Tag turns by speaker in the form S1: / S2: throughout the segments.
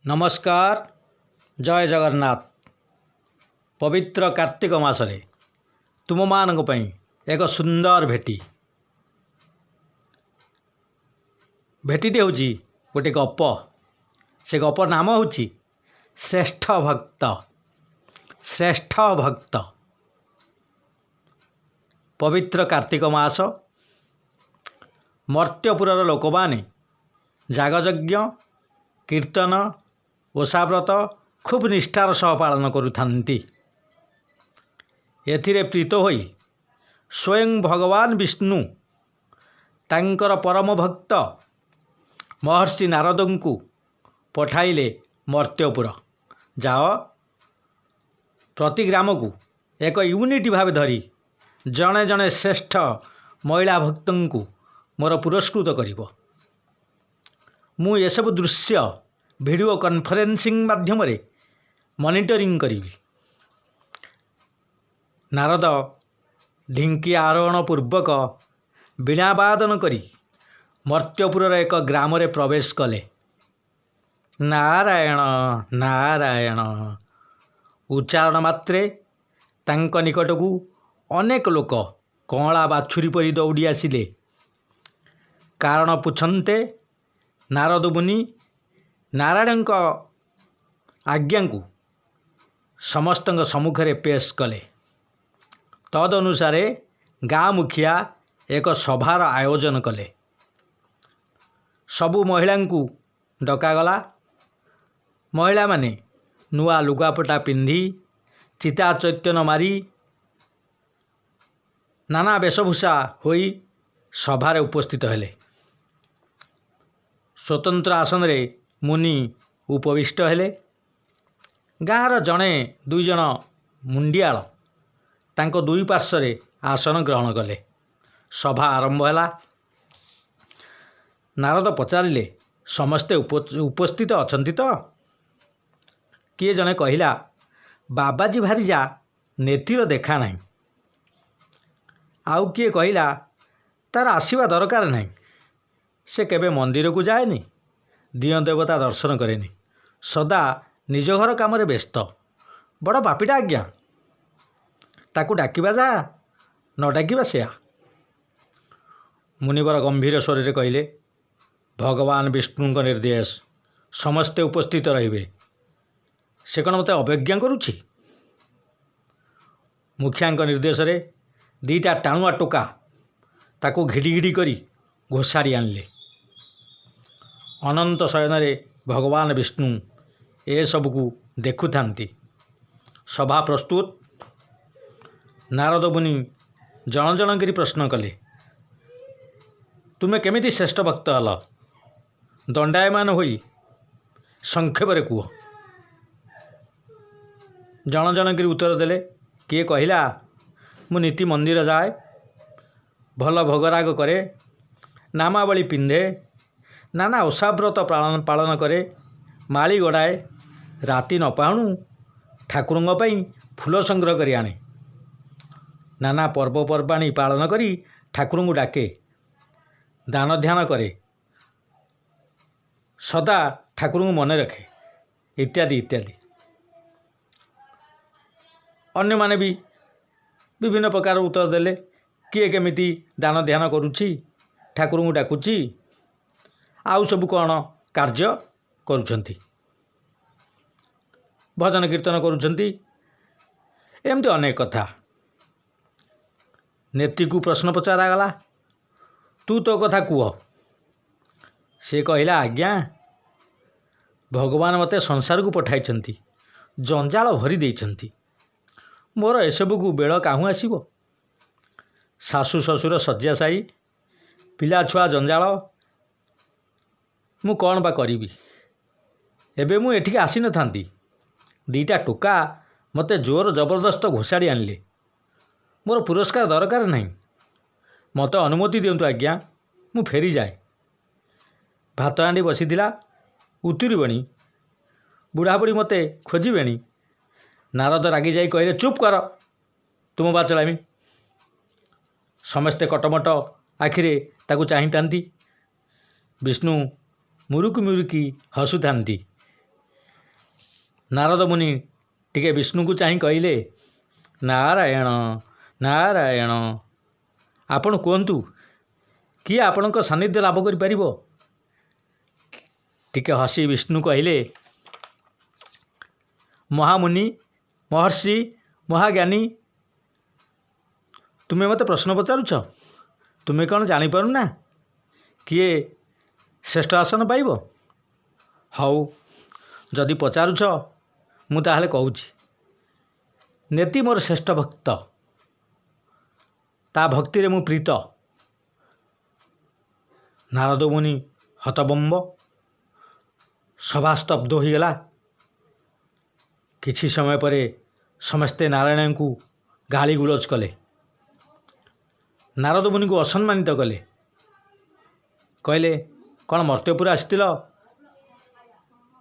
S1: नमस्कार। जय जगन्नाथ। पवित्र कार्तिक मासरे तुम मानक पई एक सुंदर भेटीटे हूँ गोटे गप। से गप नाम हूँ श्रेष्ठ भक्त। श्रेष्ठ भक्त। पवित्र कार्तिक मास मर्त्यपुरर लोक माने जागयज्ञ कीर्तन ओषाव्रत खूब निष्ठार सह पालन करुथांती। एथिरे प्रीत होई स्वयं भगवान विष्णु तांकर परम भक्त महर्षि नारद को पठाइले मर्त्यपुर। जाओ प्रति ग्राम को एक यूनिट भाव धरी जड़े जड़े श्रेष्ठ महिला भक्त को मोर पुरस्कृत करिवो। मु ये सब दृश्य वीडियो कॉन्फ्रेंसिंग माध्यम रे मॉनिटरिंग करी। नारद ढिंकी आरोहण पूर्वक वीणावादन करी मर्त्यपुर एक ग्राम रे प्रवेश कले। नारायण नारायण उच्चारण मात्रे तांक निकट को अनेक लोक कला बाछुरी परी दौड़ी आसिले। कारण पुछन्ते नारद मुनि नारायण आज्ञा को समस्त सम्मुख में पेश कले। तद अनुसार गाँ मुखिया एक सभार आयोजन कले। सबु महिला को डकागला। महिला माने नुआ लुगापटा पिंधि चिता चैतन्य मारी नाना वेशभूषा होई सभारे उपस्थित हेले। स्वतंत्र आसन रे मुनि उपविष्ट हेले। गाँर जड़े दुई जन मुंडियाल तांको दुई पार्श्व आसन ग्रहण कले। सभा आरंभ है। नारद पचारिले समस्ते उपस्थित अछंती तो? किए जने कहिला बाबाजी भारीजा नेतिर देखा नहीं। आउ किए कहिला तार आसीबा दरकार नहीं। से केबे मंदिर को जाएनी, दिय देवता दर्शन करेनी, सदा निज घर काम रे व्यस्त। बड़ पापीटा आज्ञा। ताकू डाकिबा जा न डाकिबा सेया। मुनिवर गंभीर स्वर रे कहिले भगवान विष्णु का निर्देश समस्ते उपस्थित रहिबे। से कौन मते अवज्ञा करुछि? मुखिया निर्देश रे दीटा टाणुआ टोका ताकू घिड़ी घिड़ी करी घोषाड़ी आनले। अनंत शयन रे भगवान विष्णु ए सबको देखु थांती। सभा प्रस्तुत। नारद मुनि जन जन करी प्रश्न कले। तुमे केमिति श्रेष्ठ भक्त हल? दंडायमान होई संक्षेप रे कुह। जन जन करी उत्तर देले। किए कहिला मु नीति मंदिर जाए, भल भोगराग करे, नामावली पिंधे, नाना ओषाव्रत पालन करे, माली गड़ाए, राति न पाणु ठाकुरंग पई फूल संग्रह करी आने, नाना पर्वपर्वाणी पालन करी ठाकुरंगु डाके, दान ध्यान करे, सदा ठाकुरंगु मने रखे, इत्यादि इत्यादि। अन्य माने भी विभिन्न प्रकार उत्तर देले। किए केमिति दान ध्यान करुछि, ठाकुरंगु डाकुछि, आउ सब कौन कार्य करुछंती, भजन कीर्तन करुछंती, एमती अनेक कथा। नेति को प्रश्न पचारा गला, तू तो कथा कुह। से कहिला आज्ञा भगवान मते संसार को पठाइछंती, जंजाल भरी देइछंती। मोर एसबू को बेल काहू आसीबो? सासु ससुर शଯ୍याशायी, पिला छुआ जंजाल, मु कौन बा करिबी? एबे मु एठिक आसी न थांती। दीटा टोका मते जोर जबरदस्त घोषाड़ी आनले। मोर पुरस्कार दरकार नहीं। मत अनुमति दियंतु आज्ञा, मु फेरी जाए। भात हांडी बसीथिला, उतुरीबणी, बुढ़ाबुढ़ी मते खोजिबेणी। नारद रागी जाई कहले चुप कर, तुम बाचलामी। समस्ते कटमट आखिरे ताकू चाहितांती। विष्णु मुरुकी मुरुकी हसुथांती। ନାରଦ ମୁନି ଟିକେ ବିଷ୍ଣୁଙ୍କୁ ଚାହିଁ କହିଲେ, ନାରାୟଣ ନାରାୟଣ, ଆପଣ କୁହନ୍ତୁ କିଏ ଆପଣଙ୍କ ସାନ୍ନିଧ୍ୟ ଲାଭ କରିପାରିବ? ଟିକେ ହସି ବିଷ୍ଣୁ କହିଲେ, ମହାମୁନି, ମହର୍ଷି, ମହାଜ୍ଞାନୀ, ତୁମେ ମୋତେ ପ୍ରଶ୍ନ ପଚାରୁଛ? ତୁମେ କ'ଣ ଜାଣିପାରୁନା କିଏ ଶ୍ରେଷ୍ଠ ଆସନ ପାଇବ? ହଉ, ଯଦି ପଚାରୁଛ ମୁଁ ତାହେଲେ କହୁଛି। ନେତି ମୋର ଶ୍ରେଷ୍ଠ ଭକ୍ତ, ତା ଭକ୍ତିରେ ମୁଁ ପ୍ରୀତ। ନାରଦ ମୁନି ହତବମ୍ବ, ସଭା ସ୍ତବ୍ଧ ହୋଇଗଲା। କିଛି ସମୟ ପରେ ସମସ୍ତେ ନାରାୟଣଙ୍କୁ ଗାଳି ଗୁଲଜ କଲେ, ନାରଦ ମୁନିଙ୍କୁ ଅସମ୍ମାନିତ କଲେ। କହିଲେ, କ'ଣ ମର୍ତ୍ତ୍ୟପୁର ଆସିଥିଲ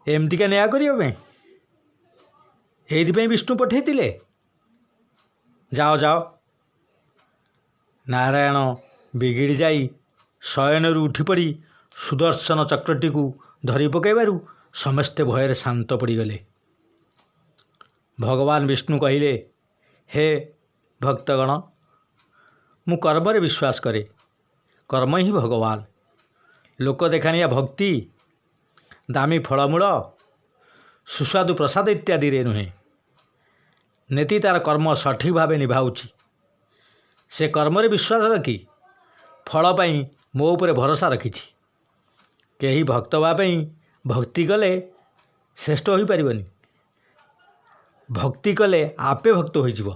S1: ଏମିତିକା ନ୍ୟାୟ କରିବା ପାଇଁ? ଏଇଥିପାଇଁ ବିଷ୍ଣୁ ପଠାଇଥିଲେ? ଯାଅ ଯାଅ। ନାରାୟଣ ବିଗିଡ଼ି ଯାଇ ଶୟନରୁ ଉଠିପଡ଼ି ସୁଦର୍ଶନ ଚକ୍ରଟିକୁ ଧରି ପକାଇବାରୁ ସମସ୍ତେ ଭୟରେ ଶାନ୍ତ ପଡ଼ିଗଲେ। ଭଗବାନ ବିଷ୍ଣୁ କହିଲେ, ହେ ଭକ୍ତଗଣ, ମୁଁ କର୍ମରେ ବିଶ୍ୱାସ କରେ। କର୍ମ ହିଁ ଭଗବାନ। ଲୋକ ଦେଖାଣିଆ ଭକ୍ତି, ଦାମୀ ଫଳମୂଳ, ସୁସ୍ୱାଦୁ ପ୍ରସାଦ ଇତ୍ୟାଦିରେ ନୁହେଁ। ନେତି ତା'ର କର୍ମ ସଠିକ୍ ଭାବେ ନିଭାଉଛି। ସେ କର୍ମରେ ବିଶ୍ୱାସ ରଖି ଫଳ ପାଇଁ ମୋ ଉପରେ ଭରସା ରଖିଛି। କେହି ଭକ୍ତ ହେବା ପାଇଁ ଭକ୍ତି କଲେ ଶ୍ରେଷ୍ଠ ହୋଇପାରିବନି। ଭକ୍ତି କଲେ ଆପେ ଭକ୍ତ ହୋଇଯିବ।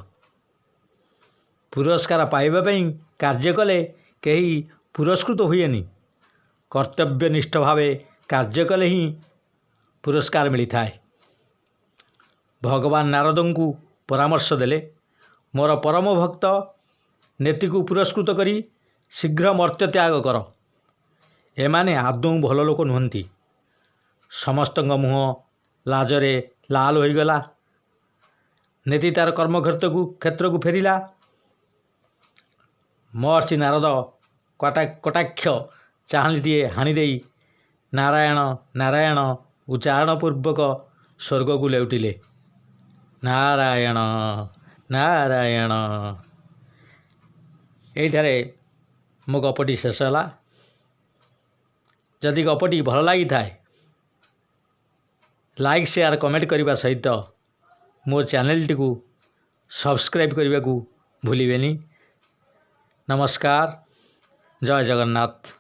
S1: ପୁରସ୍କାର ପାଇବା ପାଇଁ କାର୍ଯ୍ୟ କଲେ କେହି ପୁରସ୍କୃତ ହୁଏନି। କର୍ତ୍ତବ୍ୟନିଷ୍ଠ ଭାବେ କାର୍ଯ୍ୟ କଲେ ହିଁ ପୁରସ୍କାର ମିଳିଥାଏ। ଭଗବାନ ନାରଦଙ୍କୁ ପରାମର୍ଶ ଦେଲେ, ମୋର ପରମ ଭକ୍ତ ନେତିକୁ ପୁରସ୍କୃତ କରି ଶୀଘ୍ର ମର୍ତ୍ତ୍ୟ ତ୍ୟାଗ କର। ଏମାନେ ଆଦୌ ଭଲ ଲୋକ ନୁହନ୍ତି। ସମସ୍ତଙ୍କ ମୁହଁ ଲାଜରେ ଲାଲ ହୋଇଗଲା। ନେତି ତା'ର କର୍ମକ୍ଷେତ୍ରକୁ ଫେରିଲା। ମହର୍ଷି ନାରଦ କଟାକ୍ଷ ଚାହାଣିଟିଏ ହାଣିଦେଇ ନାରାୟଣ ନାରାୟଣ ଉଚ୍ଚାରଣ ପୂର୍ବକ ସ୍ୱର୍ଗକୁ ଲେଉଟିଲେ। ନାରାୟଣ ନାରାୟଣ। ଏଇଠାରେ ମୋ ଗପଟି ଶେଷ ହେଲା। ଯଦି ଗପଟି ଭଲ ଲାଗିଥାଏ, ଲାଇକ୍, ସେୟାର, କମେଣ୍ଟ କରିବା ସହିତ ମୋ ଚ୍ୟାନେଲଟିକୁ ସବସ୍କ୍ରାଇବ୍ କରିବାକୁ ଭୁଲିବେନି। ନମସ୍କାର, ଜୟ ଜଗନ୍ନାଥ।